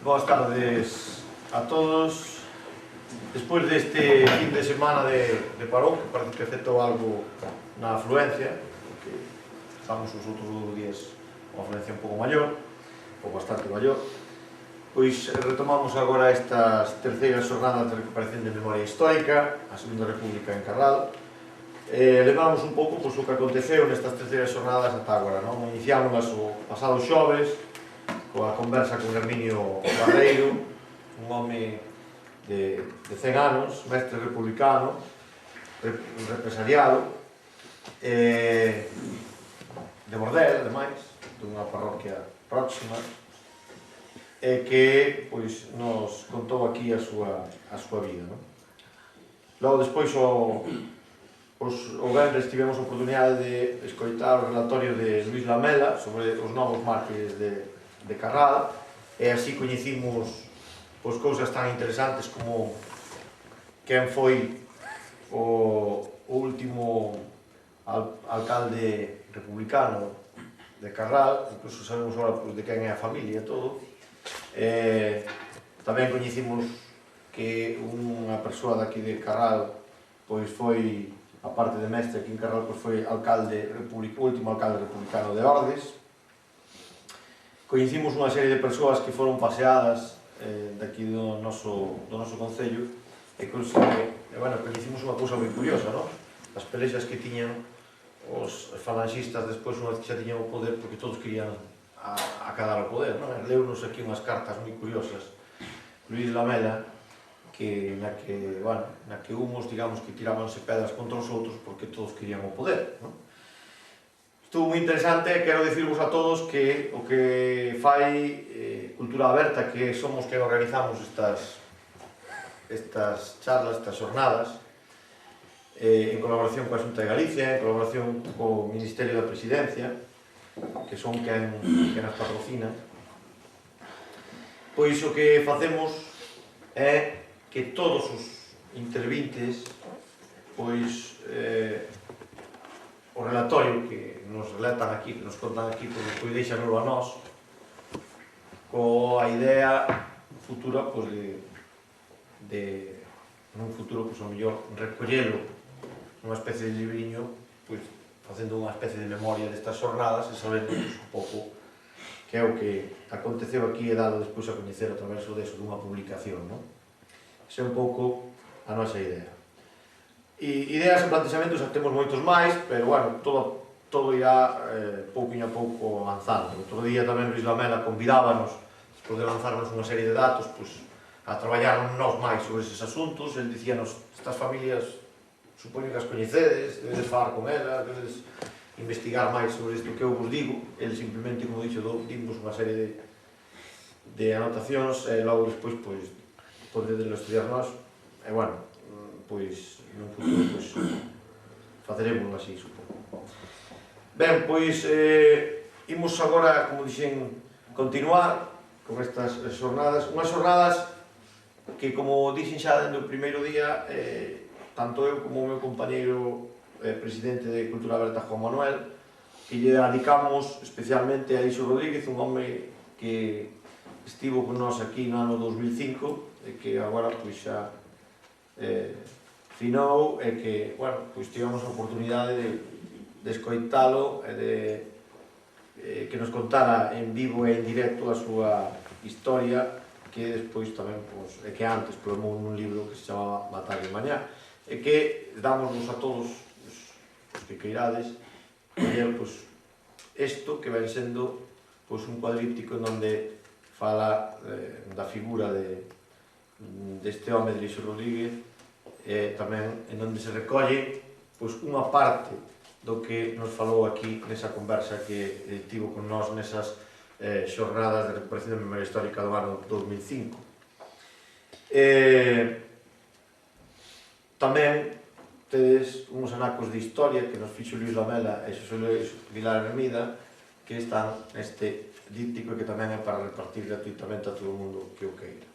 Boas tardes a todos. Despois deste fin de semana de parón, que parece que afectou algo na afluencia, porque estamos os outros días unha afluencia un pouco maior, ou bastante maior, pois retomamos agora estas terceiras xornadas de recuperación de memoria histórica, a Segunda República en Carral. Levamos un pouco o que aconteceu nestas terceiras xornadas ata agora, non? Iniciámolas o pasado xoves, coa conversa con Herminio Barreiro, un home de 100 anos, mestre republicano, represariado, de Bordel, ademais, dunha parroquia próxima, que pois, nos contou aquí a súa vida. Non? Logo, despois, o venres tivemos a oportunidade de escoitar o relatorio de Luís Lamela sobre os novos mártires de Carral, e así coñecimos pois, cousas tan interesantes como quen foi o último alcalde republicano de Carral, incluso sabemos agora pois, de quen é a familia e todo. Tamén coñecimos que unha persoa daqui de Carral pois foi, a parte de mestre aquí en Carral, pois foi o último alcalde republicano de Ordes. Coñecimos unha serie de persoas que foron paseadas daqui do noso concello e coñecimos unha cousa moi curiosa, non? As pelexas que tiñan os falanxistas despois unha vez que xa tiñan o poder, porque todos querían acadar o poder, non? Leunos aquí unhas cartas moi curiosas Luís Lamela na que uns, digamos, que tirábanse pedras contra os outros porque todos querían o poder, non? Estuvo moi interesante, quero dicirvos a todos que o que fai Cultura Aberta, que somos que organizamos estas charlas, estas xornadas, en colaboración coa Xunta de Galicia, en colaboración co Ministerio da Presidencia, que son quen as patrocina, pois o que facemos é que todos os intervintes, pois, o relatorio que nos relatan aquí, que nos contan aquí, pois deixanoslo a nós, coa idea futura, pois, nun futuro, pois, ao mellor, recollelo nunha especie de libriño, pois, facendo unha especie de memoria destas xornadas e sabendo, pois, un pouco que é o que aconteceu aquí e dalo despois a coñecer a través dunha publicación, non? Esa é un pouco a nosa idea. Ideas e plantexamentos temos moitos máis, pero, bueno, todo irá pouquinho a pouco avanzando. Outro día tamén Luís Lamela convidábanos, despois de lanzarnos unha serie de datos, pois, a traballar nós máis sobre eses asuntos. El dicíanos, estas familias, supoño que as coñecedes, debedes falar con elas, debedes investigar máis sobre isto que eu vos digo. El simplemente, como dixo, dimos unha serie de anotacións, e logo despois, pois, podedelo estudiar nós, e, bueno, pois, nun futuro, pois, faceremos así, supongo. Ben, pois, imos agora, como dixen, continuar con estas xornadas, unhas xornadas que, como dixen xa dende o primeiro día, tanto eu como o meu compañeiro presidente de Cultura Aberta, Juan Manuel, que lle dedicamos especialmente a Ixo Rodríguez, un home que estivo con nós aquí no ano 2005 e que agora pois xa finou, e que, bueno, pois tivemos a oportunidade de escoitalo e que nos contara en vivo e en directo a súa historia, que despois tamén, pois, e que antes plasmou nun libro que se chamaba Matar de Mañá, e que dámonos a todos os que queirades coller, pois, isto que ven sendo, pois, un cuadríptico onde fala da figura deste home de Ixo Rodríguez, e tamén en onde se recolle, pois, unha parte do que nos falou aquí nesa conversa que tivo con nós nesas xornadas de recuperación de memoria histórica do ano 2005. Tamén tedes uns anacos de historia que nos fixo Luís Lamela e Xosé Luis Vilar Hermida, que están neste díptico e que tamén é para repartir gratuitamente a todo o mundo que o queira.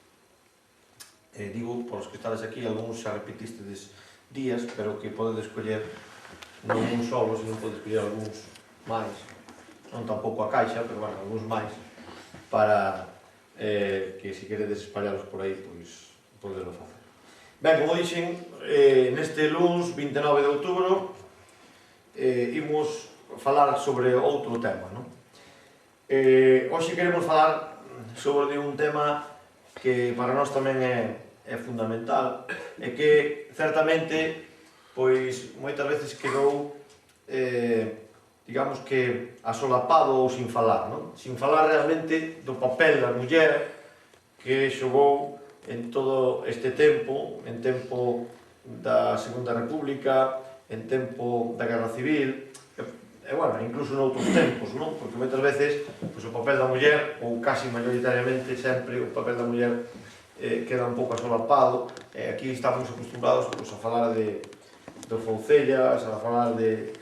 Digo, por os que estades aquí, algúns xa repetistes días, pero que podedes escoller non un solo, senón podedes escoller algúns máis, non tampouco a caixa, pero, bueno, algúns máis, para que se queredes espallalos por aí, pois podelo facer. Ben, como dixen, neste luns 29 de outubro imos falar sobre outro tema, non? Hoxe queremos falar sobre un tema que para nós tamén é fundamental e que certamente pois moitas veces quedou digamos que asolapado ou sin falar, non? Sin falar realmente do papel da muller que xogou en todo este tempo, en tempo da Segunda República, en tempo da Guerra Civil, e, bueno, incluso noutros tempos, non? Porque moitas veces pois, o papel da muller, ou casi maioritariamente sempre, o papel da muller queda un pouco asolapado, e aquí estamos acostumbrados pois, a falar do Foucellas, a falar de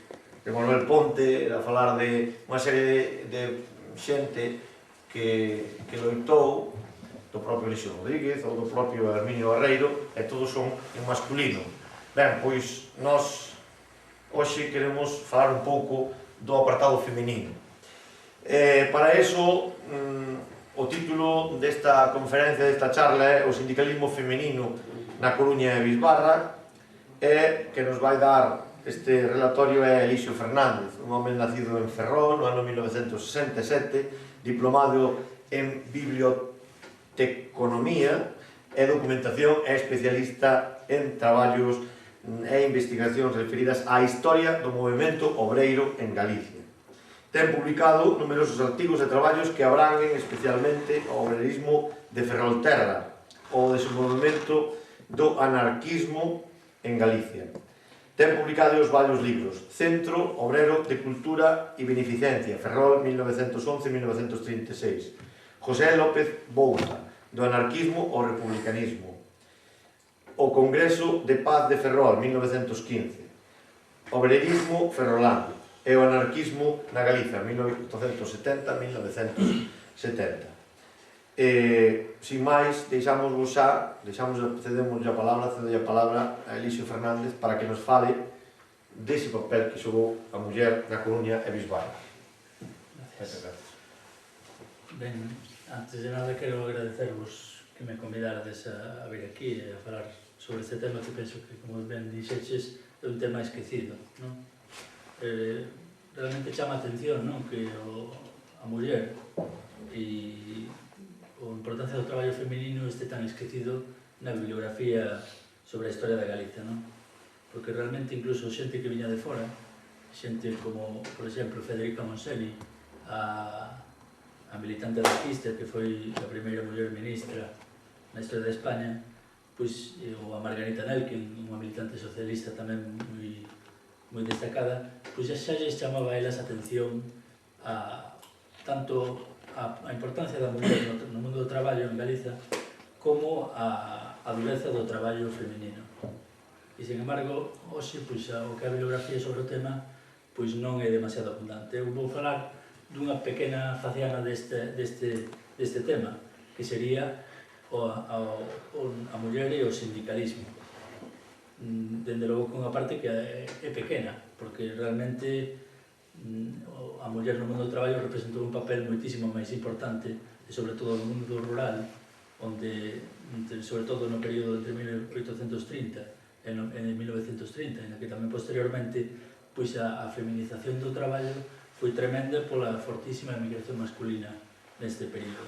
Manuel Ponte, a falar de unha serie de xente que loitou, do propio Elixio Rodríguez ou do propio Herminio Barreiro, e todos son en masculino. Ben, pois nós hoxe queremos falar un pouco do apartado feminino. Para iso, o título desta conferencia, desta charla é O sindicalismo feminino na Coruña e Bisbarra, e que nos vai dar este relatorio é Elixio Fernández, un home nacido en Ferrol no ano 1967, diplomado en biblioteconomía e documentación e especialista en traballos e investigacións referidas á historia do movemento obreiro en Galicia. Ten publicado numerosos artigos e traballos que abranguen especialmente o obreirismo de Ferrolterra, o desenvolvemento do anarquismo en Galicia. Ten publicado os varios libros Centro Obrero de Cultura e Beneficencia, Ferrol 1911-1936, José López Bouza, do anarquismo ao republicanismo, o Congreso de Paz de Ferrol 1915, Obreirismo ferrolano e o anarquismo na Galiza 1870-1970. Sin máis, cedemos a palabra a Elixio Fernández para que nos fale dese papel que xogou a muller na Coruña e Bisbarra. Gracias. Ben, antes de nada quero agradecervos que me convidarades a vir aquí e a falar sobre este tema que penso que, como ben dixeches, é un tema esquecido, non? Realmente chama a atención, non? Que a muller e a importancia do traballo feminino este tan esquecido na bibliografía sobre a historia da Galicia, non? Porque realmente incluso xente que viña de fora, xente como, por exemplo, Federica Monselli, a militante anarquista que foi a primeira muller ministra na historia de España, pois, ou a Margarita Nelken, unha militante socialista tamén moi destacada, pois xa lles chamaba a elas a atención tanto a importancia da muller no mundo do traballo en Galiza como a dureza do traballo feminino. E, sin embargo, hoxe, pois, o que a bibliografía sobre o tema pois non é demasiado abundante. Eu vou falar dunha pequena faciana deste tema, que sería a muller e o sindicalismo. Dende logo con unha parte que é pequena, porque realmente a muller no mundo do traballo representou un papel moitísimo máis importante, e sobre todo no mundo rural, onde, sobre todo no período entre 1830 e 1930, en que tamén posteriormente pois a feminización do traballo foi tremenda pola fortísima emigración masculina neste período.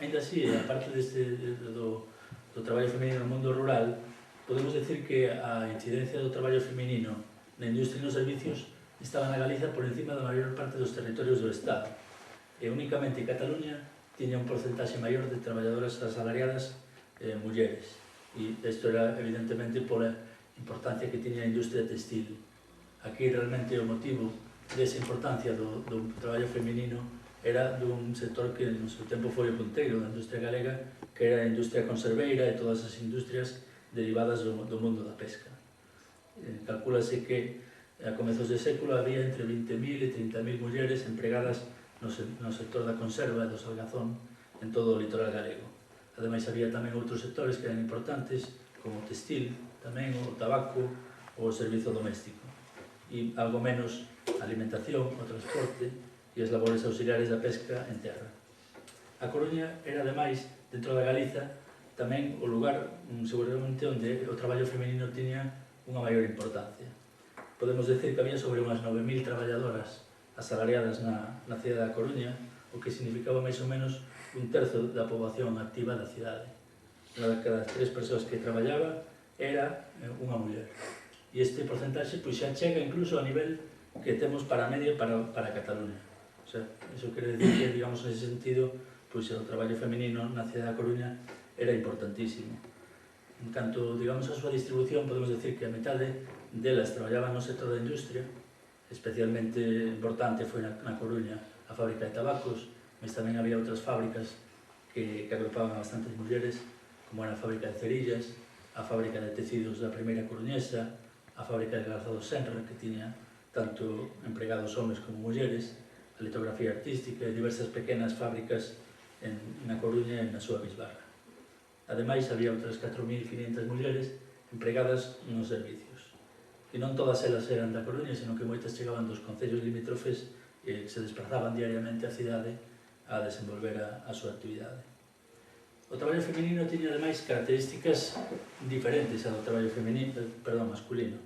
Ainda así, a parte do traballo feminino no mundo rural, podemos decir que a incidencia do traballo feminino na industria e nos servicios estaba na Galiza por encima da maior parte dos territorios do Estado, e únicamente Cataluña tiña un porcentaxe maior de traballadoras asalariadas mulleres, e isto era evidentemente pola importancia que tiña a industria textil. Aquí realmente o motivo desa importancia do traballo feminino era dun sector que no seu tempo foi o punteiro da industria galega, que era a industria conserveira e todas as industrias derivadas do mundo da pesca. Calcúlase que a comezos de século había entre 20.000 e 30.000 mulleres empregadas no sector da conserva e do salgazón en todo o litoral galego. Ademais, había tamén outros sectores que eran importantes, como o textil, tamén o tabaco ou o servizo doméstico, e algo menos a alimentación, o transporte e as labores auxiliares da pesca en terra. A Coruña era, ademais, dentro da Galiza, tamén o lugar, seguramente, onde o traballo feminino tiña unha maior importancia. Podemos decir que había sobre unhas 9.000 traballadoras asalariadas na cidade da Coruña, o que significaba máis ou menos un terzo da poboación activa da cidade. Unha de cada 3 persoas que traballaba era unha muller. E este porcentaxe xa chega incluso a nivel que temos para a media para Cataluña. O sea, iso quere decir que, digamos, nese sentido, o traballo feminino na cidade da Coruña era importantísimo. En canto, digamos, a súa distribución, podemos decir que a metade delas traballaban no sector da industria, especialmente importante foi na Coruña a fábrica de tabacos, mas tamén había outras fábricas que agrupaban a bastantes mulleres, como era a fábrica de cerillas, a fábrica de tecidos da primeira coruñesa, a fábrica de calzados Senra, que tiña tanto empregados homes como mulleres, a litografía artística e diversas pequenas fábricas na Coruña e na súa bisbarra. Ademais, había outras 4.500 mulleres empregadas nos servicios. E non todas elas eran da Coruña, senón que moitas chegaban dos concellos limítrofes e se desplazaban diariamente á cidade a desenvolver a súa actividade. O traballo feminino tiña, ademais, características diferentes ao traballo masculino.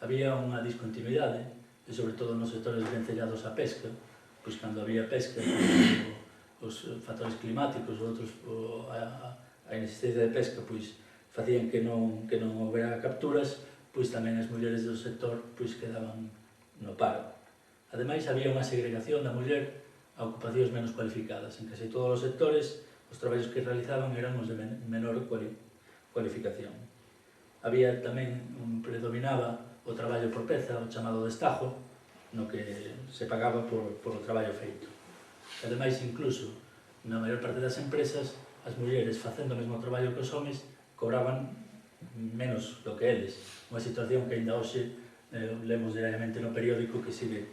Había unha discontinuidade, e sobre todo nos sectores vencellados á pesca, pois cando había pesca, os factores climáticos ou outros, a inexistencia de pesca, pois facían que non houbera capturas, pois tamén as mulleres do sector quedaban no paro. Ademais, había unha segregación da muller a ocupacións menos cualificadas. En case todos os sectores, os traballos que realizaban eran os de menor cualificación. Había tamén, predominaba o traballo por peza, o chamado destajo, no que se pagaba por o traballo feito. Ademais, incluso, na maior parte das empresas, as mulleres, facendo o mesmo traballo que os homes, cobraban menos do que eles. Unha situación que ainda hoxe lemos diariamente no periódico que sigue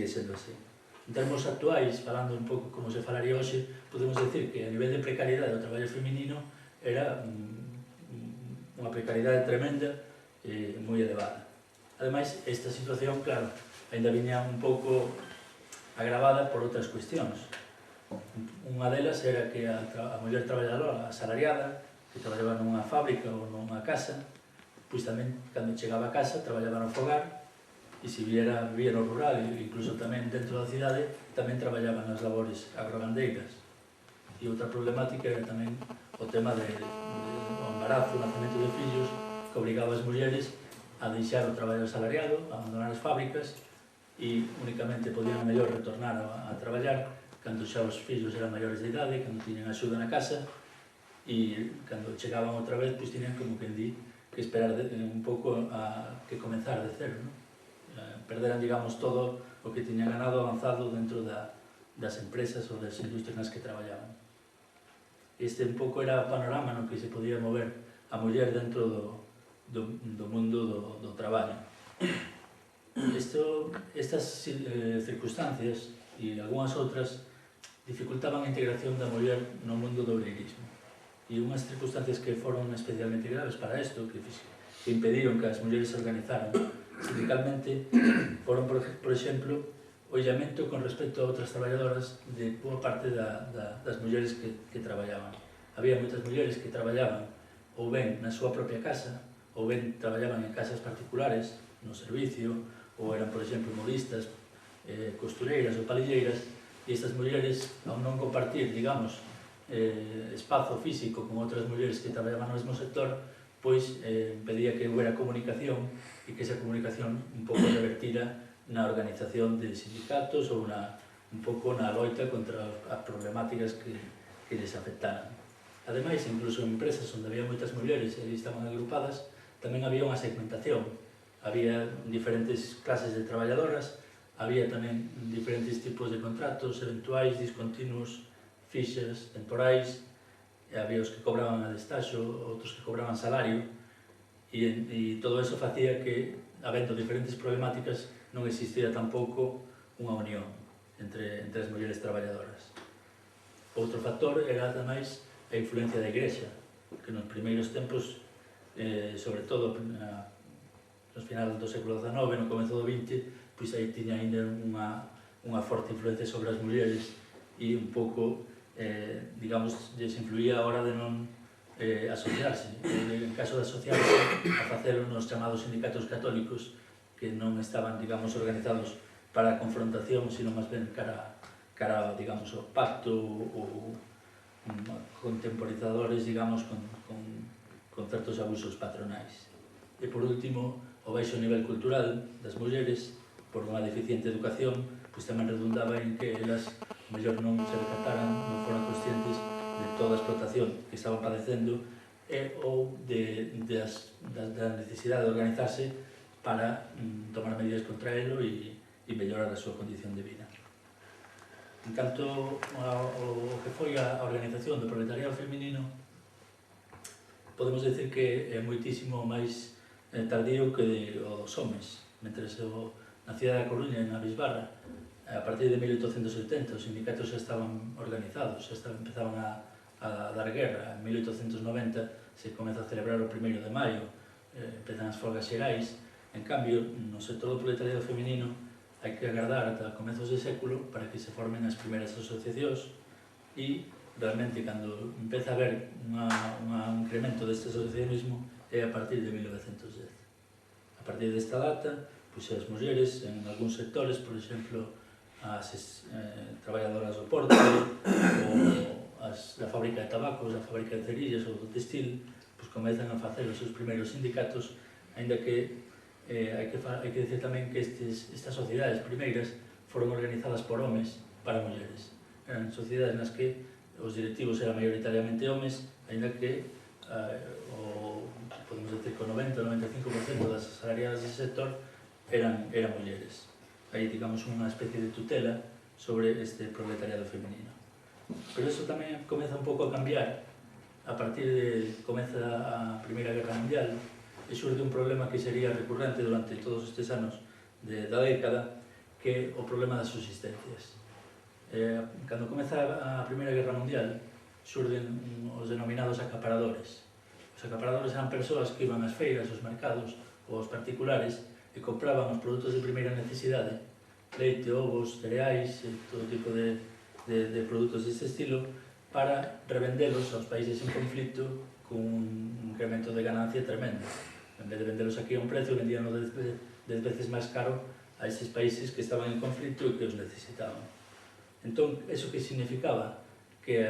sendo así. En termos actuais, falando un pouco como se falaría hoxe, podemos decir que a nivel de precariedade do traballo feminino era unha precariedade tremenda e moi elevada. Ademais, esta situación, claro, ainda viña un pouco agravada por outras cuestións. Unha delas era que a muller traballadora asalariada, que traballaba nunha fábrica ou nunha casa, pois tamén, cando chegaba a casa, traballaba no fogar, e se vivía no rural, e incluso tamén dentro da cidade, tamén traballaba nas labores agrogandeiras. E outra problemática era tamén o tema do embarazo, o nacemento de fillos, que obrigaba as mulleres a deixar o traballo asalariado, a abandonar as fábricas, e únicamente podían mellor retornar a traballar cando xa os fillos eran maiores de idade, cando tiñan axuda na casa, e cando chegaban outra vez, pois tiñan, como quen di, que esperar un pouco a que comenzar de cero, non? Perderan, digamos, todo o que tiñan ganado avanzado dentro das empresas ou das industrias nas que traballaban. Este un pouco era o panorama no que se podía mover a muller dentro do mundo do traballo. Estas circunstancias e algunhas outras dificultaban a integración da muller no mundo do obreirismo. E unhas circunstancias que foron especialmente graves para isto, que impediron que as mulleres se organizaran sindicalmente, foron, por exemplo, o illamento con respecto a outras traballadoras de boa parte das mulleres que traballaban. Había moitas mulleres que traballaban ou ben na súa propia casa, ou ben traballaban en casas particulares, no servicio, ou eran, por exemplo, modistas, costureiras ou palilleiras, e estas mulleres, ao non compartir, digamos, espazo físico con outras mulleres que traballaban no mesmo sector, pois pedía que houbera comunicación e que esa comunicación un pouco revertira na organización de sindicatos ou un pouco na loita contra as problemáticas que les afectaran. Ademais, incluso en empresas onde había moitas mulleres e estaban agrupadas, tamén había unha segmentación. Había diferentes clases de traballadoras, había tamén diferentes tipos de contratos, eventuais, discontinuos, fixas, temporais, e había os que cobraban a destaxo, outros que cobraban salario, e todo eso facía que, habendo diferentes problemáticas, non existira tampouco unha unión entre as mulleres traballadoras. Outro factor era, ademais, a influencia da Igrexa, que nos primeiros tempos, sobre todo nos finales do século XIX, no comezo do XX, pois aí tiña ainda unha forte influencia sobre as mulleres e un pouco digamos, lles influía a hora de non asociarse. En caso de asociarse, a facelo nos chamados sindicatos católicos, que non estaban, digamos, organizados para a confrontación, sino máis ben cara, digamos, ao pacto ou contemporizadores, digamos, con certos abusos patronais. E, por último, o baixo nivel cultural das mulleres, por unha deficiente educación, pois tamén redundaba en que elas mellor non se decataran, non foran conscientes de toda a explotación que estaban padecendo ou da necesidade de organizarse para tomar medidas contra elo e mellorar a súa condición de vida. En canto ao que foi a organización do proletariado feminino, podemos decir que é moitísimo máis tardío que o dos homes. Mentres na cidade da Coruña e na Bisbarra, a partir de 1880, os sindicatos xa estaban organizados, xa empezaban a dar guerra. En 1890 se comeza a celebrar o 1º de maio, empezan as folgas xerais. En cambio, no sector do proletariado feminino hai que agardar ata comezos de século para que se formen as primeiras asociacións e realmente cando empeza a haber un incremento deste asociacionismo é a partir de 1910. A partir desta data, pois as mulleres en algúns sectores, por exemplo, as traballadoras do porto, ou da fábrica de tabacos, da fábrica de cerillas ou do textil, pois comezan a facer os seus primeiros sindicatos, aínda que hai que dicir tamén que estas sociedades primeiras foron organizadas por homes para mulleres. Eran sociedades nas que os directivos eran maioritariamente homes, aínda que podemos decir que o 90-95% das asalariadas desse sector eran mulleres. Aí, digamos, unha especie de tutela sobre este proletariado femenino. Pero iso tamén comeza un pouco a cambiar a partir de comeza a Primeira Guerra Mundial e xurde un problema que sería recurrente durante todos estes anos da década, que é o problema das subsistencias. Cando comeza a Primeira Guerra Mundial, xurden os denominados acaparadores. Os acaparadores eran persoas que iban ás feiras, aos mercados ou aos particulares e compraban os produtos de primeira necesidade, leite, ovos, cereais e todo tipo de produtos deste estilo, para revendelos aos países en conflito con un incremento de ganancia tremendo. En vez de vendelos aquí a un precio, vendían 10 veces máis caro a eses países que estaban en conflito e que os necesitaban. Entón, iso que significaba? Que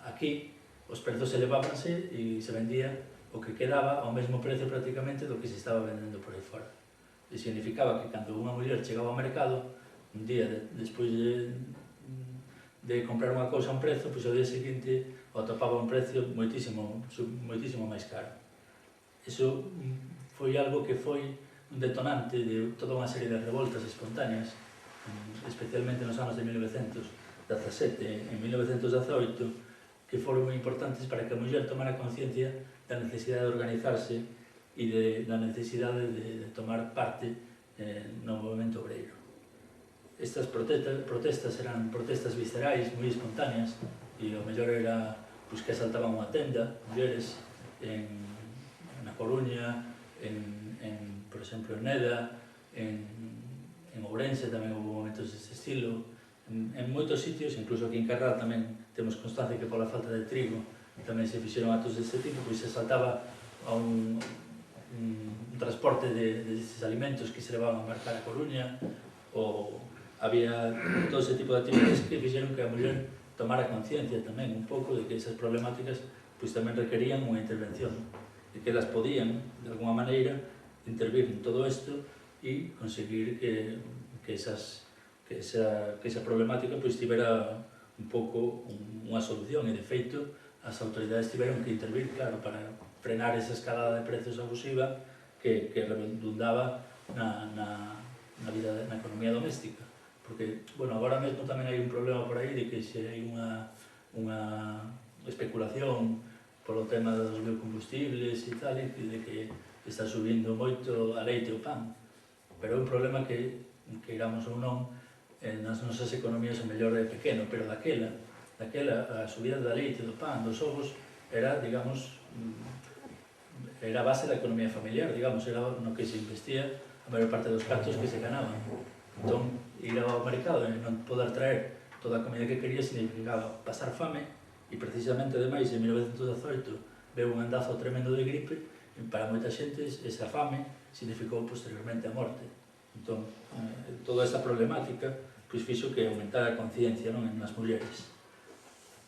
aquí os prezos elevábanse e se vendía o que quedaba ao mesmo precio prácticamente do que se estaba vendendo por aí fora. E significaba que cando unha muller chegaba ao mercado, un día despois de comprar unha cousa a un prezo, pois ao día seguinte o atopaba a un precio moitísimo máis caro. Iso foi algo que foi un detonante de toda unha serie de revoltas espontáneas, especialmente nos anos de 1917 e 1918, que foron moi importantes para que a muller tomara conciencia da necesidade de organizarse e da necesidade de tomar parte no movimento obreiro. Estas protestas eran protestas viscerais, moi espontáneas, e o mellor era que asaltaban unha tenda, mulleres, na Coruña, por exemplo, en Neda, en Ourense tamén houve momentos deste estilo, en moitos sitios, incluso aquí en Carral tamén temos constancia que pola falta de trigo tamén se fixeron actos deste tipo, pois se saltaba a un transporte destes alimentos que se levaban a marcar a Coruña, ou había todo ese tipo de actividades que fixeron que a muller tomara conciencia tamén un pouco de que esas problemáticas pois tamén requerían unha intervención e que elas podían, de alguma maneira, intervir en todo isto e conseguir que esa problemática pois tivera un pouco unha solución, e de feito as autoridades tiveron que intervir, claro, para frenar esa escalada de prezos abusiva que redundaba na economía doméstica. Porque, bueno, agora mesmo tamén hai un problema por aí de que se hai unha especulación polo tema dos biocombustibles e tal, e de que está subindo moito a leite e o pan. Pero é un problema que iramos ou non, nas nosas economías o mellor é pequeno, pero daquela a subida da leite, do pan, dos ovos, era, digamos, era a base da economía familiar, digamos, era no que se investía a maior parte dos cartos que se ganaban. Entón, ir ao mercado e non poder traer toda a comida que quería significaba pasar fame, e precisamente, ademais, en 1918 veu un andazo tremendo de gripe, e para moita xente esa fame significou posteriormente a morte. Entón, toda esa problemática fixo que aumentara a conciencia nas mulleres.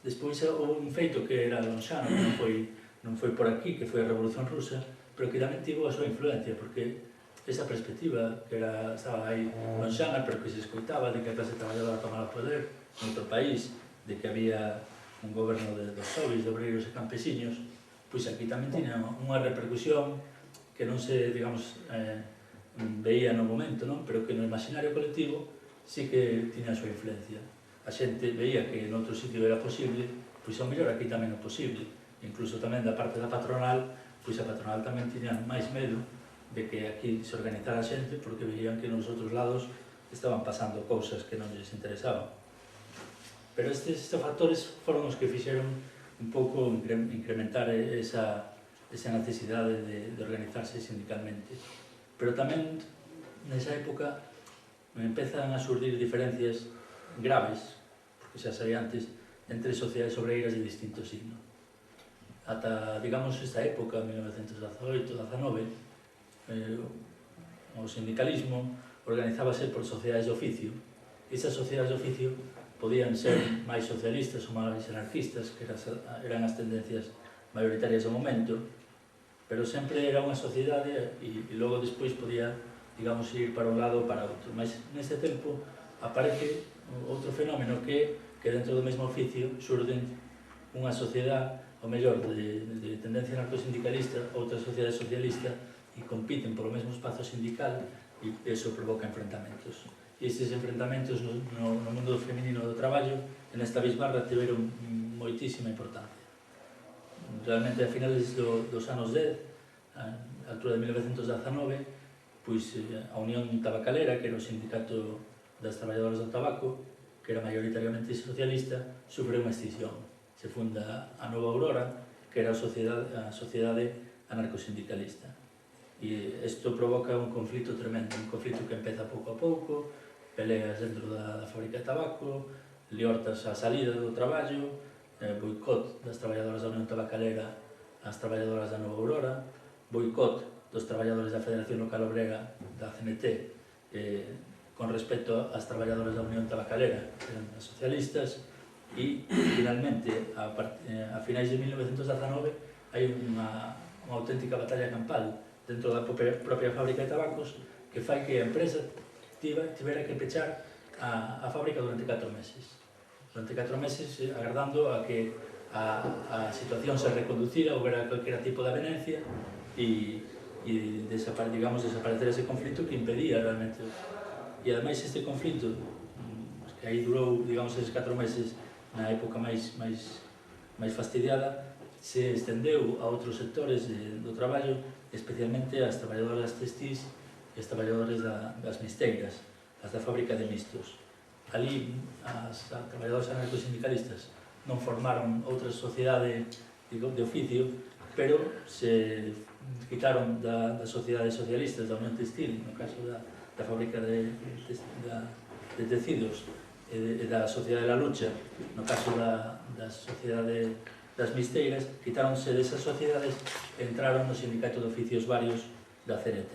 Despois houve un feito que era lonxano, non foi por aquí, que foi a Revolución Rusa, pero que tamén tivo a súa influencia, porque esa perspectiva que estaba aí lonxana, pero que se escoitaba de que a clase traballadora tomara o poder en outro país, de que había un goberno dos sobis, de obreiros e campesiños, pois aquí tamén tiña unha repercusión que non se, digamos, veía no momento, non? Pero que no imaginario colectivo sí que tiña a súa influencia. A xente veía que en outro sitio era posible, pois ao mellor aquí tamén é posible. Incluso tamén da parte da patronal, pois a patronal tamén tiña máis medo de que aquí se organizara a xente porque veían que nos outros lados estaban pasando cousas que non lles interesaban. Pero estes factores foron os que fixeron un pouco incrementar esa necesidade de organizarse sindicalmente. Pero tamén, nesa época, empezan a surdir diferencias graves, porque xa sabía antes, entre sociedades obreiras de distinto signo. Ata, digamos, esta época, 1918-19, o sindicalismo organizábase por sociedades de oficio. Esas sociedades de oficio podían ser máis socialistas ou máis anarquistas, que eran as tendencias maioritarias do momento, pero sempre era unha sociedade e logo despois podía, digamos, ir para un lado ou para outro. Mas nese tempo aparece outro fenómeno que dentro do mesmo oficio surden unha sociedade, ao mellor, de tendencia anarcosindicalista, outra sociedade socialista, e compiten polo mesmo espazo sindical, e iso provoca enfrentamentos. E estes enfrentamentos no mundo feminino do traballo, nesta bisbarra, tiveron moitísima importancia. Realmente, a finales dos anos 10, a altura de 1919, pois a Unión Tabacalera, que era o sindicato das traballadoras do tabaco, que era maioritariamente socialista, sufre unha extinción. Se funda a Nova Aurora, que era a sociedade anarcosindicalista. E isto provoca un conflito tremendo, un conflito que empeza pouco a pouco, peleas dentro da fábrica de tabaco, liortas á salida do traballo, boicot das traballadoras da Unión Tabacalera ás traballadoras da Nova Aurora, boicot dos traballadores da Federación Local Obrera da CNT con respecto ás traballadoras da Unión Tabacalera, que eran as socialistas, e, finalmente, a finais de 1919, hai unha auténtica batalla campal dentro da propia fábrica de tabacos que fai que a empresa tivera que pechar a fábrica durante 4 meses. Durante 4 meses, agardando a que a situación se reconducira, houbera calquera tipo de avenencia e desaparecer ese conflito que impedía realmente. E ademais este conflito, que aí durou, digamos, eses 4 meses na época máis fastidiada, se estendeu a outros sectores do traballo, especialmente as traballadoras textís e as traballadoras das misteiras, as da fábrica de mistos. Ali, as traballadoras anarcosindicalistas non formaron outra sociedade de oficio, pero se quitaron da sociedade socialistas, da Unión Textil, no caso da fábrica de tecidos, e da Sociedade da Lucha, no caso da Sociedade das Misteiras, quitáronse desas sociedades e entraron no sindicato de oficios varios da CNT.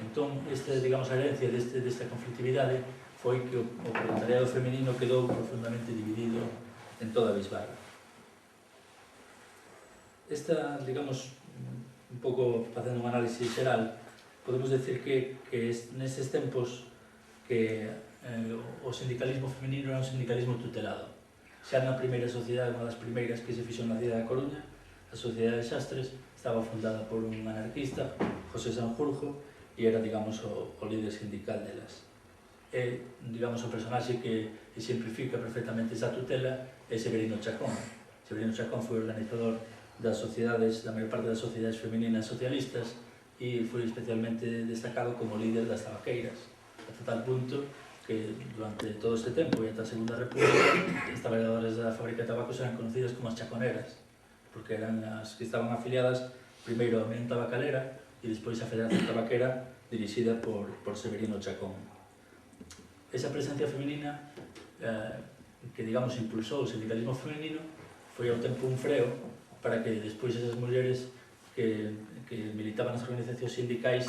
Entón, digamos, a herencia desta conflictividade foi que o proletariado feminino quedou profundamente dividido en toda a bisbarra. Esta, digamos, un pouco facendo un análisis xeral, podemos decir que nestes tempos que o sindicalismo feminino era un sindicalismo tutelado. Xa na primeira sociedade, unha das primeiras que se fixo na cidade da Coruña, a Sociedade de Xastres, estaba fundada por un anarquista, José Sanjurjo, e era, digamos, o líder sindical delas. E, digamos, o personaxe que exemplifica perfectamente esa tutela é Severino Chacón. Severino Chacón foi organizador das sociedades, da maior parte das sociedades femininas socialistas, e foi especialmente destacado como líder das tabaqueiras, hasta tal punto que durante todo este tempo e ata a Segunda República as traballadoras da fábrica de tabacos eran conocidas como as chaconeras, porque eran as que estaban afiliadas primeiro a Unión Tabacalera e despois a Federación Tabaquera dirixida por Severino Chacón. Esa presencia feminina que digamos, impulsou o sindicalismo femenino foi ao tempo un freo para que despois esas mulleres que militaban nas organizacións sindicais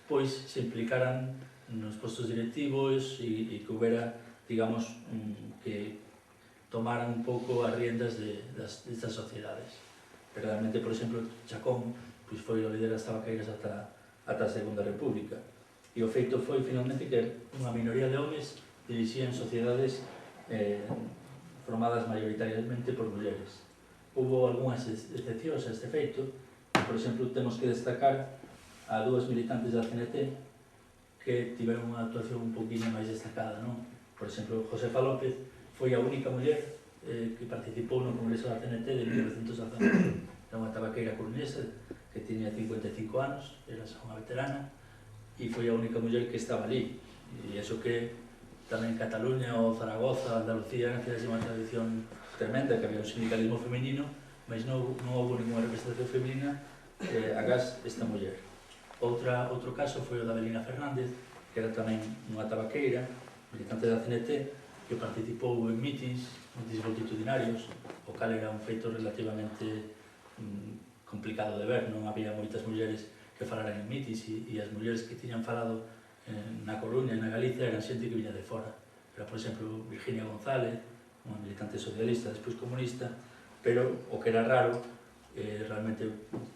pois se implicaran nos postos directivos e que houbera, digamos, que tomaran un pouco as riendas destas sociedades. Pero realmente, por exemplo, Chacón pois foi o líder das tabaqueiras ata a Segunda República. E o feito foi, finalmente, que unha minoría de homes dirixían sociedades formadas maioritariamente por mulleres. Houbo algunhas excepcións a este feito. Por exemplo, temos que destacar a dúas militantes da CNT que tiveron unha actuación un poquinho máis destacada, non? Por exemplo, Josefa López foi a única muller que participou no Congreso da CNT de 1919. Era unha tabaqueira coruñesa que tiña 55 anos, era unha veterana, e foi a única muller que estaba ali. E iso que tamén Cataluña ou Zaragoza, Andalucía, era unha tradición tremenda, que había un sindicalismo femenino, mas non houve ninguna representación femenina agás esta muller. Outro caso foi o da Belina Fernández, que era tamén unha tabaqueira, militante da CNT, que participou en mítins multitudinarios, o cal era un feito relativamente complicado de ver, non había moitas mulleres que falaran en mítins e as mulleres que tiñan falado na Coruña e na Galicia eran xente que viña de fora. Era, por exemplo, Virginia González, unha militante socialista, despois comunista, pero o que era raro, realmente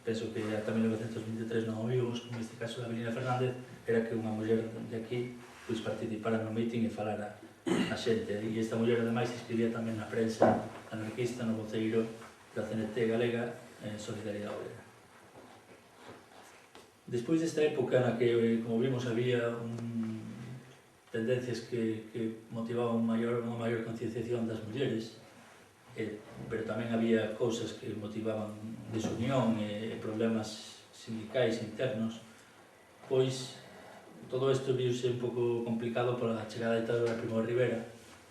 penso que ata 1923 non o vimos, como este caso da Belina Fernández, era que unha muller de aquí pois participara no mitin e falara a xente. E esta muller, ademais, escribía tamén na prensa anarquista, no voceiro da CNT galega, Solidaridade Obrera. Despois desta época na que, como vimos, había tendencias que motivaban unha maior concienciación das mulleres, pero tamén había cousas que motivaban desunión e problemas sindicais internos, pois todo isto viuse un pouco complicado pola chegada da ditadura de Primo de Rivera,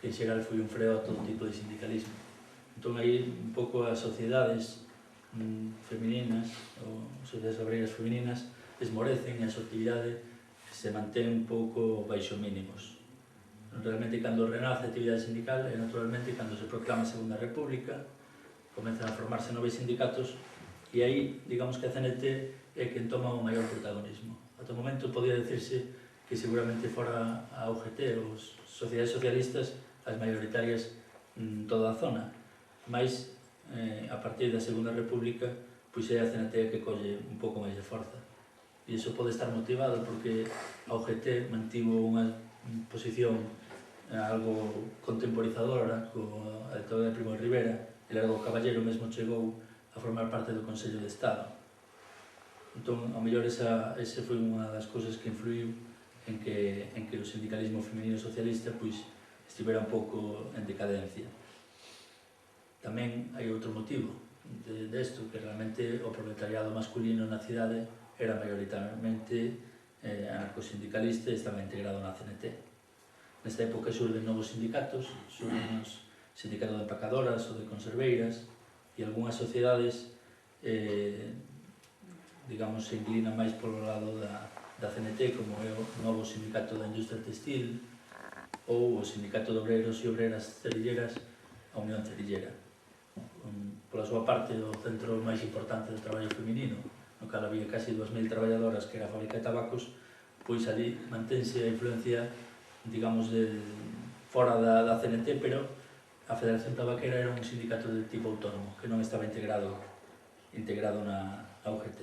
que en xeral foi un freo a todo tipo de sindicalismo. Entón aí un pouco as sociedades femininas, ou sociedades obreiras femininas, esmorecen e a súa actividade se mantén un pouco baixo mínimos. Realmente, cando renace a actividade sindical é naturalmente cando se proclama a Segunda República, comenzan a formarse novos sindicatos e aí, digamos que a CNT é quen toma o maior protagonismo. Ata o momento podía decirse que seguramente fora a UGT, os sociedades socialistas, as maioritarias en toda a zona, mas a partir da Segunda República pois é a CNT que colle un pouco máis de forza. E iso pode estar motivado porque a UGT mantivo unha posición algo contemporizadora coa dictadura de Primo de Rivera. E Largo Caballero mesmo chegou a formar parte do Consello de Estado. Entón, ao mellor ese foi unha das cousas que influiu en que o sindicalismo femenino socialista pois estivera un pouco en decadencia. Tamén hai outro motivo desto, que realmente o proletariado masculino na cidade era maioritariamente anarcosindicalista e estaba integrado na CNT. Nesta época xurden novos sindicatos, xurden os sindicatos de empacadoras ou de conserveiras, e algunhas sociedades digamos, se inclinan máis polo lado da CNT, como é o novo sindicato da industria textil ou o sindicato de obreiros e obreras cerilleras, a Unión Cerillera. Pola súa parte, o centro máis importante do traballo feminino, no cal había casi 2000 traballadoras, que era a fábrica de tabacos, pois ali mantense a influencia, digamos, fora da CNT, pero a Federación Tabaquera era un sindicato de tipo autónomo, que non estaba integrado na UGT.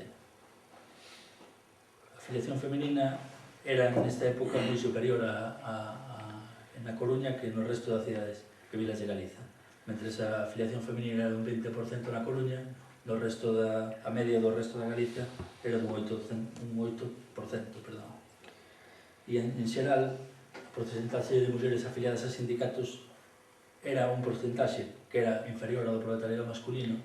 A afiliación femenina era nesta época moi superior na Coruña que no resto das cidades e vilas de Galiza. Mentres a afiliación femenina era dun 20% na Coruña, a media do resto da Galiza era dun 8%. E en xeral, a porcentaxe de mulleres afiliadas a sindicatos era un porcentaxe que era inferior ao do proletariado masculino,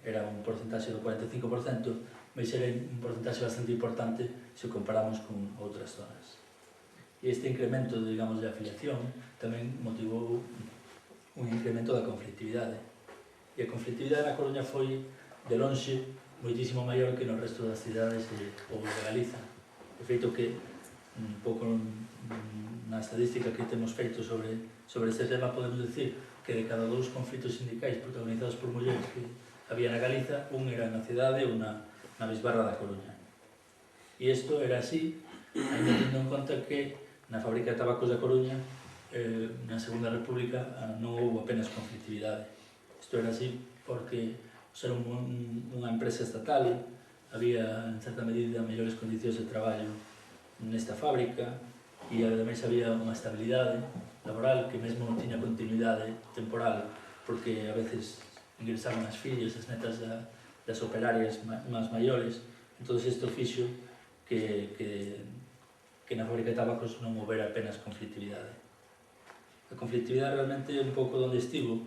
era un porcentaxe do 45%, mas era un porcentaxe bastante importante se o comparamos con outras zonas. E este incremento, digamos, de afiliación tamén motivou un incremento da conflictividade. E a conflictividade na Coruña foi, de lonxe, moitísimo maior que no resto das cidades ou de Galiza. De feito que un pouco na estadística que temos feito sobre este tema, podemos decir que de cada 2 conflitos sindicais protagonizados por mulleres que había na Galiza, un era na cidade e unha na Bisbarra da Coruña. E isto era así, ainda tendo en conta que na fábrica de tabacos da Coruña, na Segunda República, non houve apenas conflictividade. Isto era así porque, ser unha empresa estatal, había, en certa medida, mellores condicións de traballo nesta fábrica e, ademais, había unha estabilidade laboral que mesmo non tiña continuidade temporal, porque a veces ingresaban as fillas, as netas das operarias máis maiores. Entón, isto fixo que na fábrica de tabacos non houbera apenas conflictividade. A conflictividade realmente un pouco onde estivo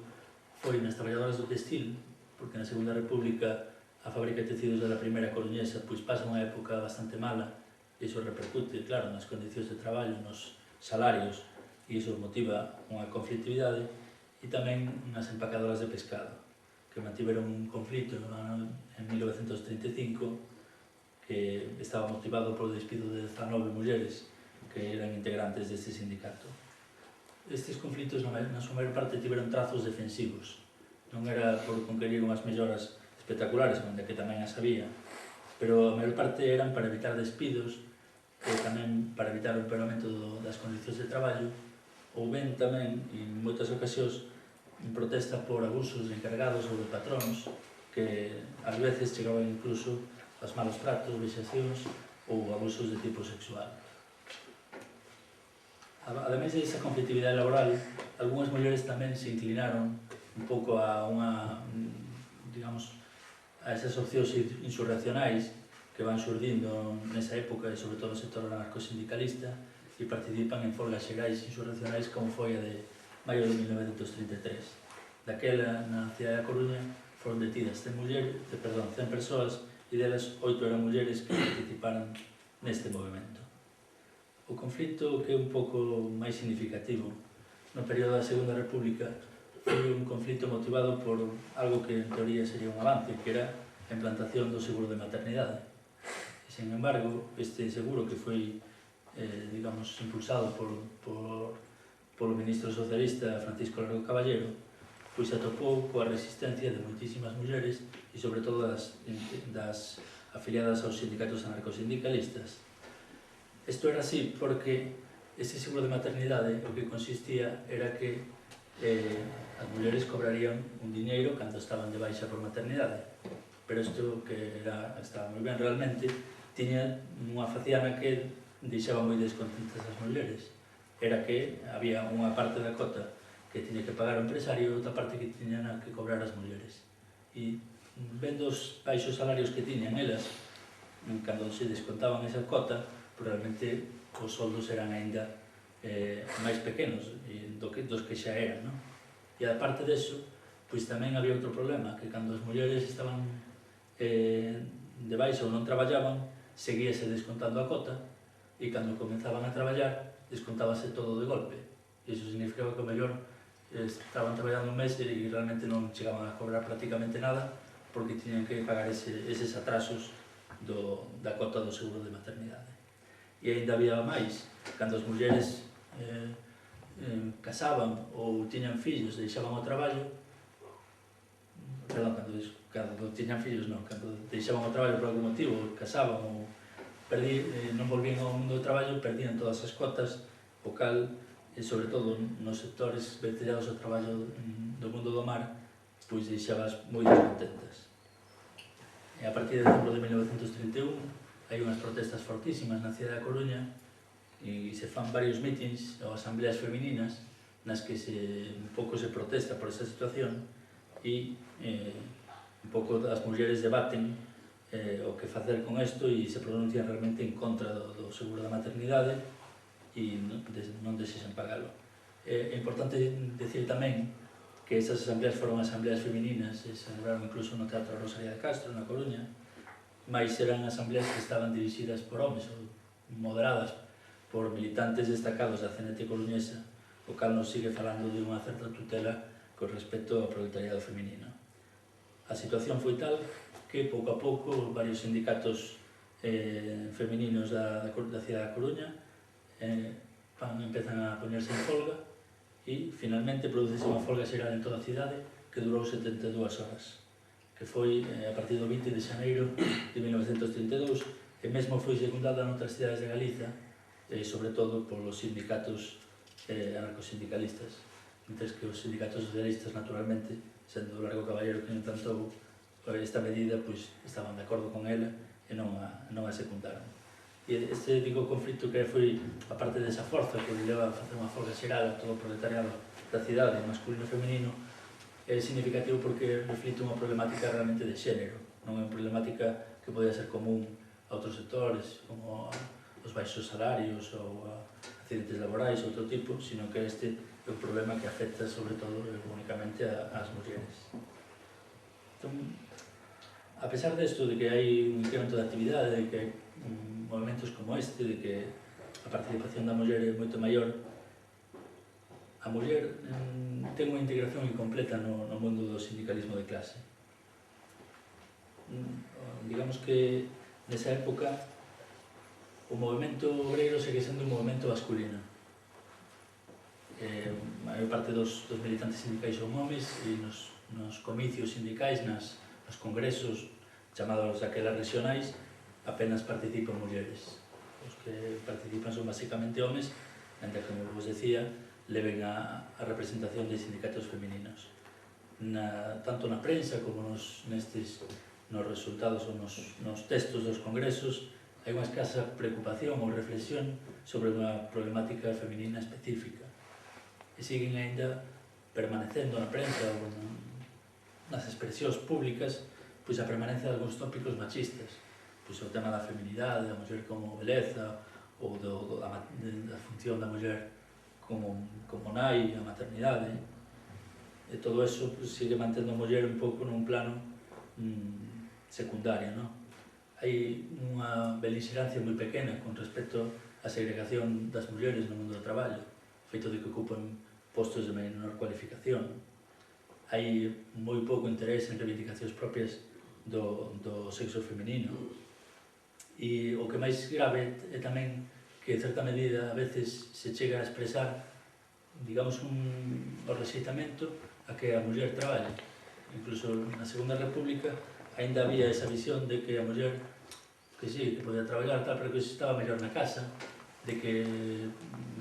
foi nas traballadoras do textil, porque na Segunda República a fábrica de tecidos da primeira coruñesa pois pasa unha época bastante mala e iso repercute, claro, nas condicións de traballo, nos salarios, e iso motiva unha conflictividade, e tamén nas empacadoras de pescado, que mantiveron un conflito en 1935 que estaba motivado polo despido de 19 mulleres que eran integrantes deste sindicato. Estes conflitos, na súa maior parte, tiveron trazos defensivos. Non era por conquerir unhas melloras espectaculares, onde que tamén as había, pero a maior parte eran para evitar despidos e tamén para evitar o empeoramento das condicións de traballo, ou ben tamén, en moitas ocasións, en protesta por abusos de encargados ou de patróns que ás veces chegaban incluso aos malos tratos, vexacións ou abusos de tipo sexual. Ademais desa conflictividade laboral, algunhas mulleres tamén se inclinaron un pouco a digamos, a esas opcións insurreccionais que van surdindo nesa época e sobre todo no sector anarcosindicalista e participan en folgas xerais insurreccionais como foi a de maio de 1933. Daquela, na cidade da Coruña, foron detidas 100 persoas e delas 8 eran mulleres que participaran neste movimento. O conflito que é un pouco máis significativo no período da Segunda República foi un conflito motivado por algo que en teoría sería un avance, que era a implantación do seguro de maternidade. E, sen embargo, este seguro que foi digamos, impulsado polo ministro socialista Francisco Largo Caballero, pois se atopou coa resistencia de moitísimas mulleres e sobre todo das afiliadas aos sindicatos anarcosindicalistas. Isto era así porque ese seguro de maternidade o que consistía era que as mulleres cobrarían un diñeiro cando estaban de baixa por maternidade, pero isto que estaba moi ben realmente tiña unha faciana que deixaba moi descontentas as mulleres. Era que había unha parte da cota que tiña que pagar o empresario e outra parte que tiñan que cobrar as mulleres. E vendo os baixos salarios que tiñan elas, cando se descontaban esa cota, realmente os soldos eran aínda máis pequenos dos que xa eran, non? E aparte deso, pois tamén había outro problema, que cando as mulleres estaban de baixa ou non traballaban, seguíase descontando a cota, e cando comenzaban a traballar, descontábase todo de golpe. E iso significaba que o mellor estaban traballando un mes e realmente non chegaban a cobrar prácticamente nada, porque tiñan que pagar eses atrasos da cota do seguro de maternidade. E ainda había máis, cando as mulleres casaban ou tiñan fillos e deixaban o traballo, cando tiñan fillos non, cando deixaban o traballo por algún motivo, casaban ou non volvían ao mundo do traballo, perdían todas as cotas, o cal, sobre todo nos sectores vencelados ao traballo do mundo do mar, pois deixabas moi descontentas. E a partir de dezembro de 1931 hai unhas protestas fortísimas na cidade da Coruña e se fan varios mítins ou asambleas femininas nas que un pouco se protesta por esa situación e un pouco as mulleres debaten o que facer con isto e se pronuncian realmente en contra do seguro da maternidade e non desexan pagalo. É importante decir tamén que esas asambleas foron asambleas femininas e se celebraron incluso no Teatro Rosalía de Castro, na Coruña, mais eran asambleas que estaban dirixidas por homes ou moderadas por militantes destacados da CNT coruñesa, o cal nos sigue falando de unha certa tutela con respecto ao proletariado feminino. A situación foi tal que, pouco a pouco, varios sindicatos femininos da cidade da Coruña empezan a poñerse en folga e finalmente producese unha folga xeral en toda a cidade que durou 72 horas, que foi a partir do 20 de xaneiro de 1932 e mesmo foi secundada noutras cidades de Galiza, sobre todo polos sindicatos anarcosindicalistas, mentres que os sindicatos socialistas, naturalmente, sendo o Largo Caballero que intentou esta medida, pois estaban de acordo con ela e non a secundaron. E este, digo, conflito que foi, a parte desa forza que leva a facer unha folga xeral a todo o proletariado da cidade, masculino e femenino, é significativo porque reflite unha problemática realmente de xénero, non é unha problemática que podía ser común a outros sectores, como os baixos salarios ou a accidentes laborais ou outro tipo, sino que este é un problema que afecta sobre todo e únicamente ás mulleres. Entón, a pesar desto, de que hai un incremento de actividade, de que hai movimentos como este, de que a participación da muller é moito maior, a muller ten unha integración incompleta no mundo do sindicalismo de clase. Digamos que nesa época o movimento obreiro segue sendo un movimento masculino. A maior parte dos militantes sindicais son homes e nos comicios sindicais, nos congresos chamados aquelas regionais, apenas participan mulleres. Os que participan son basicamente homes, ainda que, como vos decía, leven a representación de sindicatos femininos. Tanto na prensa como nos resultados ou nos textos dos congresos hai unha escasa preocupación ou reflexión sobre unha problemática feminina específica e siguen ainda permanecendo na prensa ou nas expresións públicas pois a permanencia de algúns tópicos machistas, pois o tema da feminidade, da muller como beleza ou da función da muller como nai, a maternidade, e todo eso sigue mantendo a muller un pouco nun plano secundario, non? Hai unha belixerancia moi pequena con respecto á segregación das mulleres no mundo do traballo, feito de que ocupan postos de menor cualificación. Hai moi pouco interés en reivindicacións propias do sexo feminino. E o que máis grave é tamén que, en certa medida, a veces se chega a expresar, digamos, o rexeitamento a que a muller traballe. Incluso na Segunda República ainda había esa visión de que a muller, que sí, que podía traballar, pero que estaba mellor na casa, de que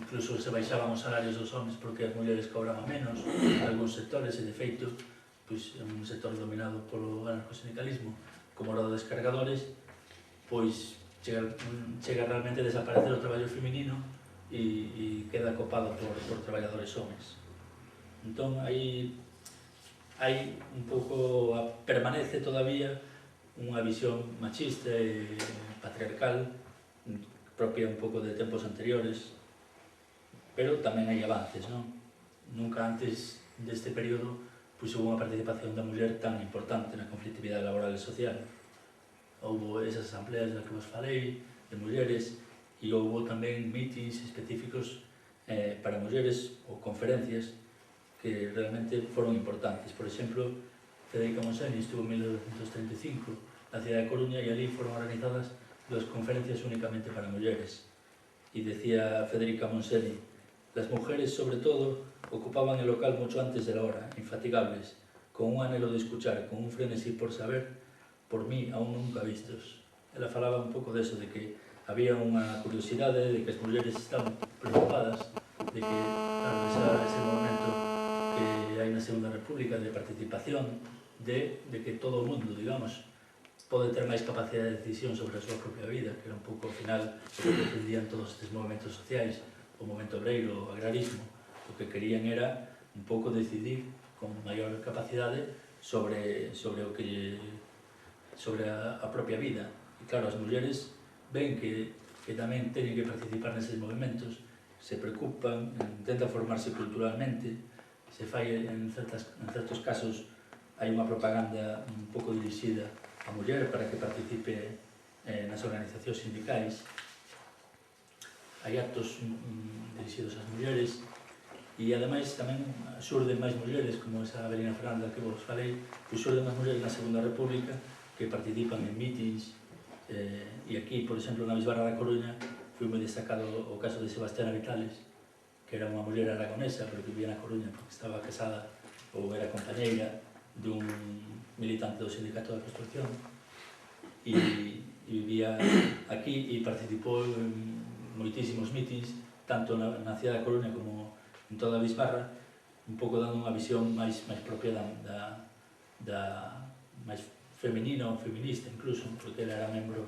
incluso se baixaban os salarios dos homens porque as mulleres cobraban menos en algúns sectores, e de feito, pois, en un sector dominado polo anarcosindicalismo, como o dos descargadores, pois chega realmente a desaparecer o traballo feminino e queda copado por traballadores homes. Entón, hai un pouco, permanece todavía unha visión machista e patriarcal propia un pouco de tempos anteriores, pero tamén hai avances, non? Nunca antes deste período pois houve unha participación da muller tan importante na conflictividade laboral e social. Houve esas asambleas das que vos falei, de mulleres, e houve tamén mítins específicos para mulleres ou conferencias que realmente foron importantes. Por exemplo, Federica Monseni estuvo en 1935 na cidade de Coruña e ali foron organizadas 2 conferencias únicamente para mulleres. E decía Federica Monseni: las mujeres, sobre todo, ocupaban el local mucho antes de la hora, infatigables, con un anhelo de escuchar, con un frenesí por saber, por mí aún nunca vistos. Ela falaba un pouco deso, de que había unha curiosidade, de que as mulleres estaban preocupadas, de que, claro, ese momento que hai na Segunda República de participación, de que todo o mundo, digamos, pode ter máis capacidade de decisión sobre a súa propia vida, que era un pouco, ao final, o que pretendían todos estes movimentos sociais, o movimento obreiro, o agrarismo. O que querían era un pouco decidir con maior capacidade sobre a propia vida. E claro, as mulleres ven que tamén teñen que participar neses movimentos, se preocupan, intentan formarse culturalmente, se fai en certos casos hai unha propaganda un pouco dirixida á muller para que participe nas organizacións sindicais, hai actos dirixidos ás mulleres, e ademais tamén xurden máis mulleres, como esa Avelina Ferranda que vos falei, pois xurden máis mulleres na Segunda República que participan en mítins, e aquí, por exemplo, na Bisbarra da Coruña foi moi destacado o caso de Sebastiana Vitales, que era unha muller aragonesa, pero que vivía na Coruña porque estaba casada ou era compañeira dun militante do Sindicato da Construcción e vivía aquí e participou en moitísimos mítins, tanto na cidade da Coruña como en toda a Bisbarra, un pouco dando unha visión máis propia máis femenina ou feminista incluso, porque ela era membro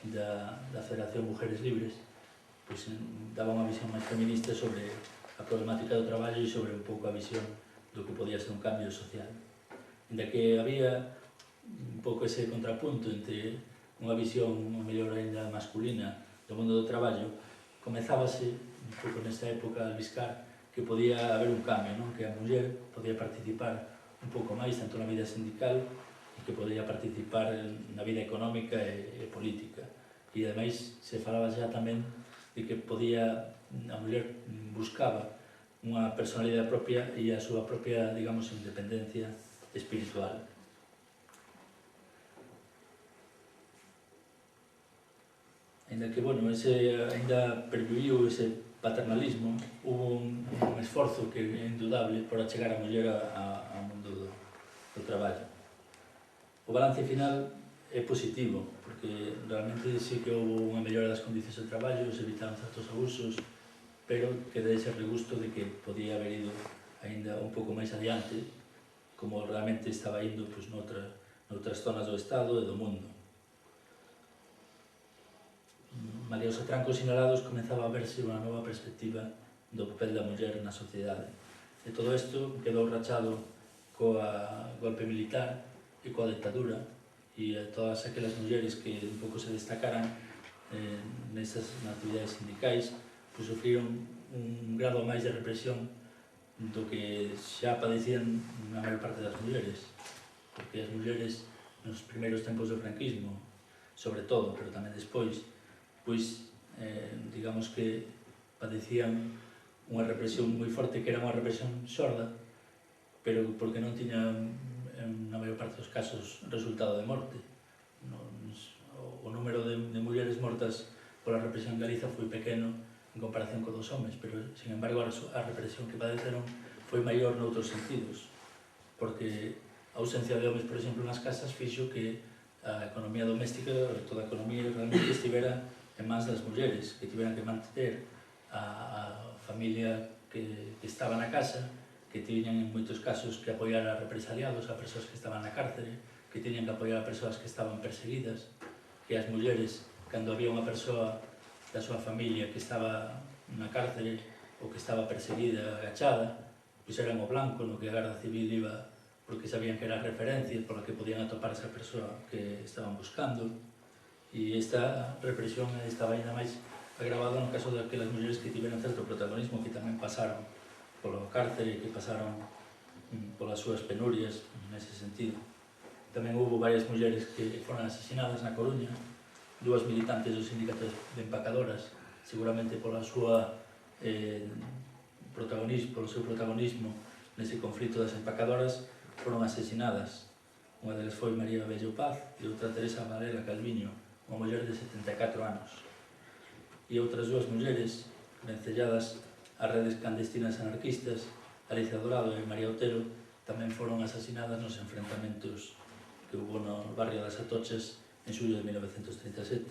da Federación Mujeres Libres, pois daba unha visión máis feminista sobre a problemática do traballo e sobre un pouco a visión do que podía ser un cambio social. Ainda que había un pouco ese contrapunto entre unha visión mellor ainda masculina do mundo do traballo, comezábase un pouco nesta época a albiscar que podía haber un cambio, non? Que a muller podía participar un pouco máis tanto na vida sindical e que podía participar na vida económica e política. E ademais se falaba xa tamén de que a muller buscaba unha personalidade propia e a súa propia, digamos, independencia espiritual. Ainda que, bueno, ainda perviviu ese paternalismo, hubo un esforzo que é indudable para chegar a muller ao mundo do traballo. O balance final é positivo, porque realmente sí que houve unha mellora das condicións de traballo, se evitaron certos abusos, pero que dá ese regusto de que podía haber ido ainda un pouco máis adiante, como realmente estaba indo noutras zonas do Estado e do mundo. Malia os atrancos sinalados, comezaba a verse unha nova perspectiva do papel da muller na sociedade. E todo isto quedou rachado coa golpe militar e coa dictadura, e todas aquelas mulleres que un pouco se destacaran nesas actividades sindicais, pois sofriron un grado máis de represión do que xa padecían na maior parte das mulleres, porque as mulleres nos primeiros tempos do franquismo, sobre todo, pero tamén despois, pois digamos que padecían unha represión moi forte, que era unha represión xorda, pero porque non tiñan na maior parte dos casos resultado de morte. O número de mulleres mortas pola represión en Galiza foi pequeno en comparación co dos homes, pero, sin embargo, a represión que padeceron foi maior noutros sentidos, porque a ausencia de homes, por exemplo, nas casas fixo que a economía doméstica, toda a economía realmente estivera en mans das mulleres, que tiveran que manter a familia que estaba na casa, que tiñan en moitos casos que apoiar a represaliados, a persoas que estaban na cárcere, que tiñan que apoiar a persoas que estaban perseguidas, que as mulleres, cando había unha persoa da súa familia que estaba na cárcere ou que estaba perseguida, agachada, pois eran o blanco no que a Garda Civil iba, porque sabían que era a referencia pola que podían atopar esa persoa que estaban buscando. E esta represión estaba ainda máis agravada no caso daquelas mulleres que tiveran certo protagonismo, que tamén pasaron polo cárcere, que pasaron polas súas penurias nese sentido. Tamén houve varias mulleres que foron asesinadas na Coruña, dúas militantes dos sindicatos de empacadoras, seguramente polo seu protagonismo nese conflito das empacadoras, foron asesinadas. Unha delas foi María Bello Paz e outra Teresa Varela Calviño, unha muller de 74 anos. E outras dúas mulleres vencelladas as redes clandestinas anarquistas, Alicia Dorado e María Otero, tamén foron asasinadas nos enfrentamentos que hubo no barrio das Atochas en xullo de 1937.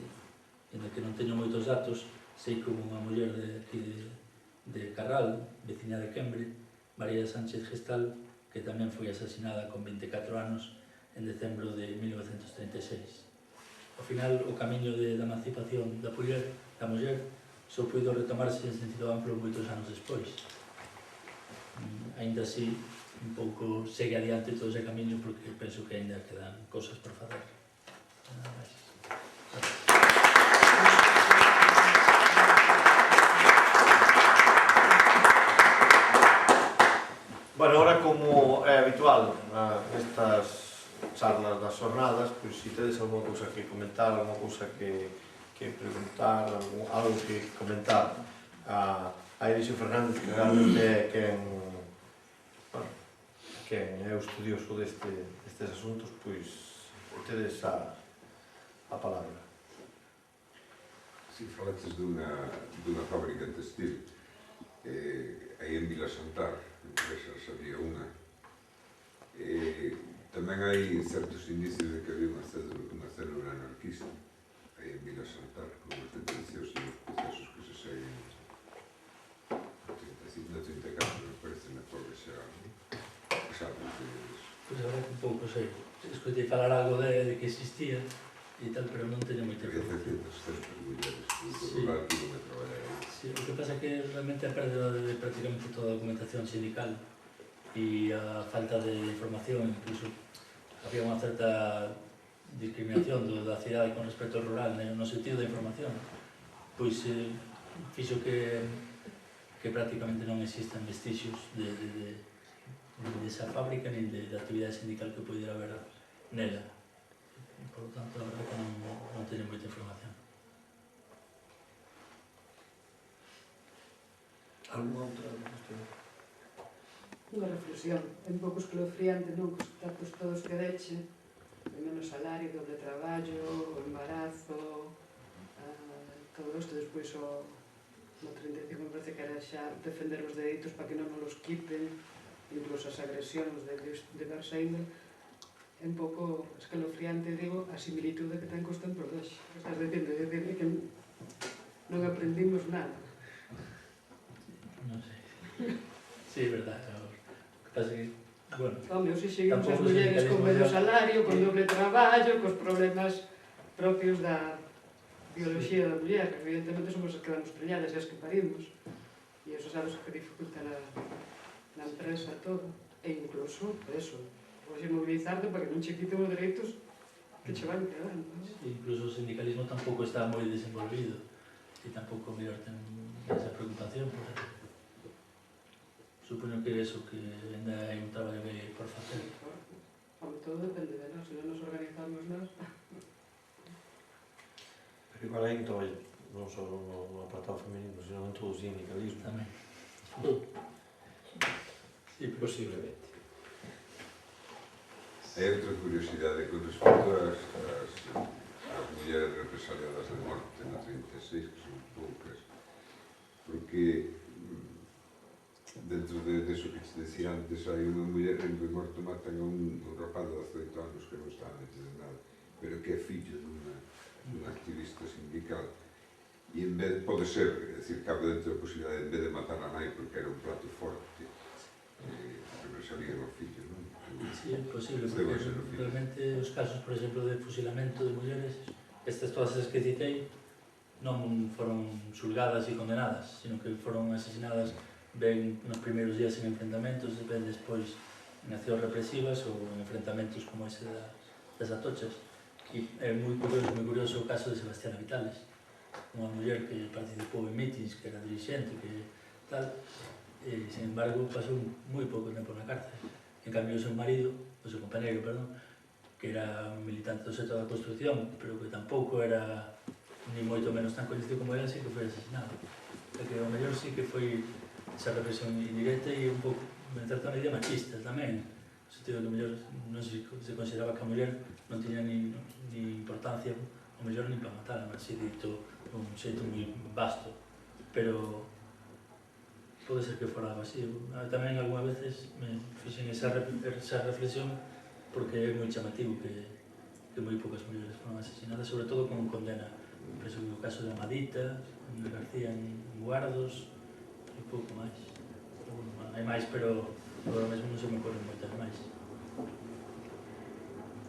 E en que non teño moitos datos, sei que hubo unha muller de Carral, veciña de Quembre, María Sánchez Gestal, que tamén foi asasinada con 24 anos en decembro de 1936. Ao final, o camiño da emancipación da muller só puido retomarse en sentido amplo moitos anos despois. Ainda así, un pouco segue adiante todo ese camiño, porque penso que ainda quedan cosas por fazer. Nada máis. Bueno, ahora, como é habitual nestas charlas das jornadas, pois se tedes alguma cousa que comentar, alguma cousa que preguntar, algo que comentar a Elixio Fernández, que realmente é quen é o estudioso destes asuntos, pois tedes a palabra. Si falaches dunha fábrica textil, aí en Vila Santar, empresas había unha. Tamén hai certos indicios de que había unha célula anarquista aí en Vila Santar, con os detencións e os procesos que se seguen no 34, me parece, na torre xa dices. Pois a verdade que un pouco sei. Escoitei falar algo de que existía e tal, pero non teño moita Había información. 700 mulleres do Sí. rural que iban a traballar aí. Sí, o que pasa é que realmente a pérdida de prácticamente toda a documentación sindical e a falta de información, incluso había unha certa discriminación da cidade con respecto ao rural no sentido da información, pois fixo que prácticamente non existan vestixios de esa fábrica nin de actividade sindical que pudiera haber nela. Por lo tanto, a verdade que non teño moita información. Alguna outra cuestión? Unha reflexión, é un pouco escalofriante, non? Cos datos todos que deche, de menos salario, doble traballo, o embarazo, todo isto, despois no 35 me parece que era xa defender os dereitos para que non nos quiten, incluso as agresións de diversa índole. É un pouco escalofriante, digo, a similitude que ten cos tempos de hoxe. Estás dicindo que non aprendimos nada. Non sei. Sí, é verdade. O que pasa é que, bueno... Home, hoxe seguimos as Tampouco mulleres con medio salario, con Sí. doble traballo, cos problemas propios da biología da muller. Evidentemente somos as que damos preñadas e as que parimos. E eso sabes que dificulta na empresa todo. E incluso, por eso, hoxe mobilizarte para que non che quiten os dereitos que che van quedando. Sí, incluso o sindicalismo tampouco está moi desenvolvido e tampouco mellor ten esa preocupación, porque supoño que eso, que ainda hai un traballo que por facer. Como todo depende de nós, se non nos organizamos nós. Pero igual aí entón, non só no apartado femenino, sino en todo o sindicalismo. Tamén. Sí, Posiblemente. Hai outra curiosidade con respecto ás mulleres represaliadas de morte no 36, que son poucas, porque dentro de eso que te decía antes, hai unha muller en Morto matan a un rapaz de 18 anos que non está metido en nada, pero que é fillo dunha activista sindical, e en vez, pode ser, é dicir, cabe dentro da posibilidade, en vez de matar a nai porque era un plato forte, represalían ao fillo, non? Sí, é posible, porque realmente os casos, por exemplo, de fusilamento de mulleres, estas todas as que citei, non foron xulgadas e condenadas, sino que foron asesinadas ben nos primeiros días en enfrentamentos, ben despois en accións represivas ou en enfrentamentos como ese das Atochas. E é moi curioso o caso de Sebastiana Vitales, unha muller que participou en mítins, que era dirixente, que tal, e, sin embargo, pasou moi pouco tempo na cárcel. En cambio, o seu marido, o seu compañeiro, perdón, que era un militante do sector da construcción, pero que tampouco era ni moito menos tan coñecido como ela, sí que foi asesinado. E que o mellor sí que foi esa represión indirecta e un pouco, en certa medida, machista tamén, no sentido que o mellor non se consideraba que a muller non tiña ni importancia, o mellor nin para matar, así dito un xeito moi vasto, pero pode ser que fora algo así. Tamén algunhas veces me fixen esa reflexión porque é moi chamativo que moi poucas mulleres foron asesinadas, sobre todo con condena. Penso que o caso de Amadita, de García en Guardos, e pouco máis. Hai máis, pero agora mesmo non se me ocorren moitas máis.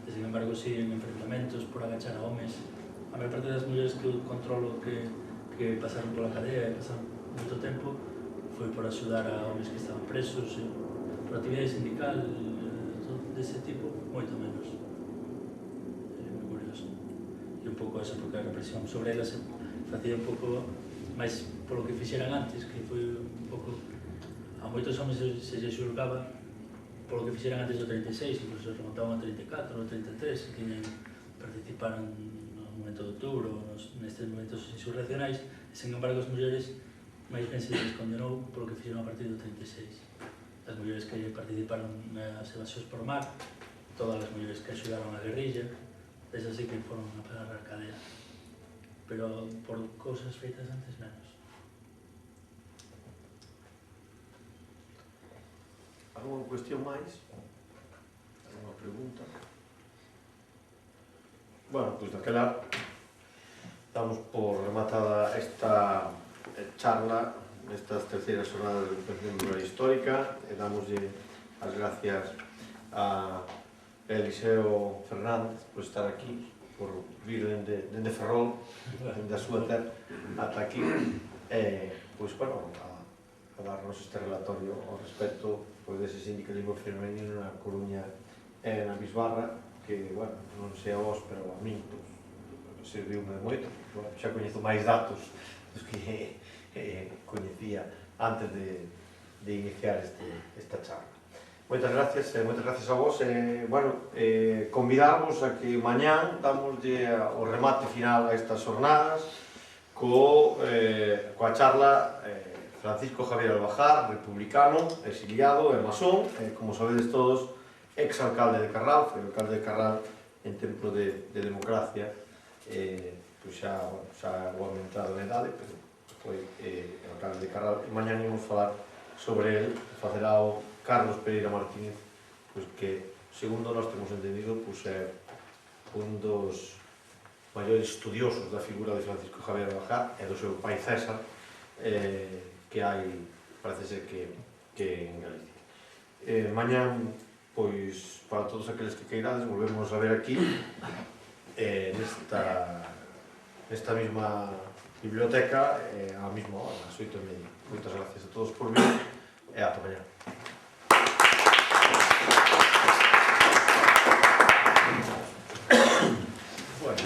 E, sin embargo, si en enfrentamentos por agachar a homes, a maior parte das mulleres que eu controlo que pasaron pola cadea e pasaron moito tempo foi por axudar a homes que estaban presos, por actividade sindical, dese tipo, moito menos. É moi curioso. E un pouco eso, porque a represión sobre elas facía un pouco máis polo que fixeran antes, que foi un pouco... A moitos homens se lle xulgaba polo que fixeran antes do 36, incluso remontaban ao 34, ao 33, que participaron no momento de outubro, nestes momentos insurreccionais, e, sen embargo, as mulleres máis ben se les condenou polo que fixeron a partir do 36. As mulleres que participaron nas evasións por mar, todas as mulleres que axudaron a guerrilla, esas sí que foron a parar a cadea. pero por cousas feitas antes menos. Alguna cuestión máis? Alguna pregunta? Bueno, pois daquela damos por rematada esta charla nestas terceiras jornadas de recuperación de memoria histórica e damoslle as gracias a Eliseo Fernández por estar aquí, por vir dende Ferrol, dende a súa terra ata aquí, e, pois, bueno, a darnos este relatorio ao respecto dese sindicalismo femenino na Coruña e na Bisbarra, que, bueno, non sei a vos, pero a min, pois, serviu-me moito. Bueno, xa coñezo máis datos dos que coñecía antes de iniciar esta charla. Moitas gracias a vos. Bueno, convidamos a que mañán damoslle o remate final a estas jornadas coa charla Francisco Javier Albajar, republicano, exiliado e masón, como sabedes todos, ex-alcalde de Carral, foi alcalde de Carral en tempo de democracia, pois xa o aumentado en edade, pero foi alcalde de Carral, e mañán imos falar sobre el, facerá o Carlos Pereira Martínez, pois que, segundo nós temos entendido, pois é un dos maiores estudiosos da figura de Francisco Javier Albajar e do seu pai César, que hai, parece ser que en Galicia. Mañán, pois, para todos aqueles que queirades, volvemos a ver aquí, nesta mesma biblioteca, á mesma hora, ás 8:30. Moitas gracias a todos por vir, e ata mañán. Bueno.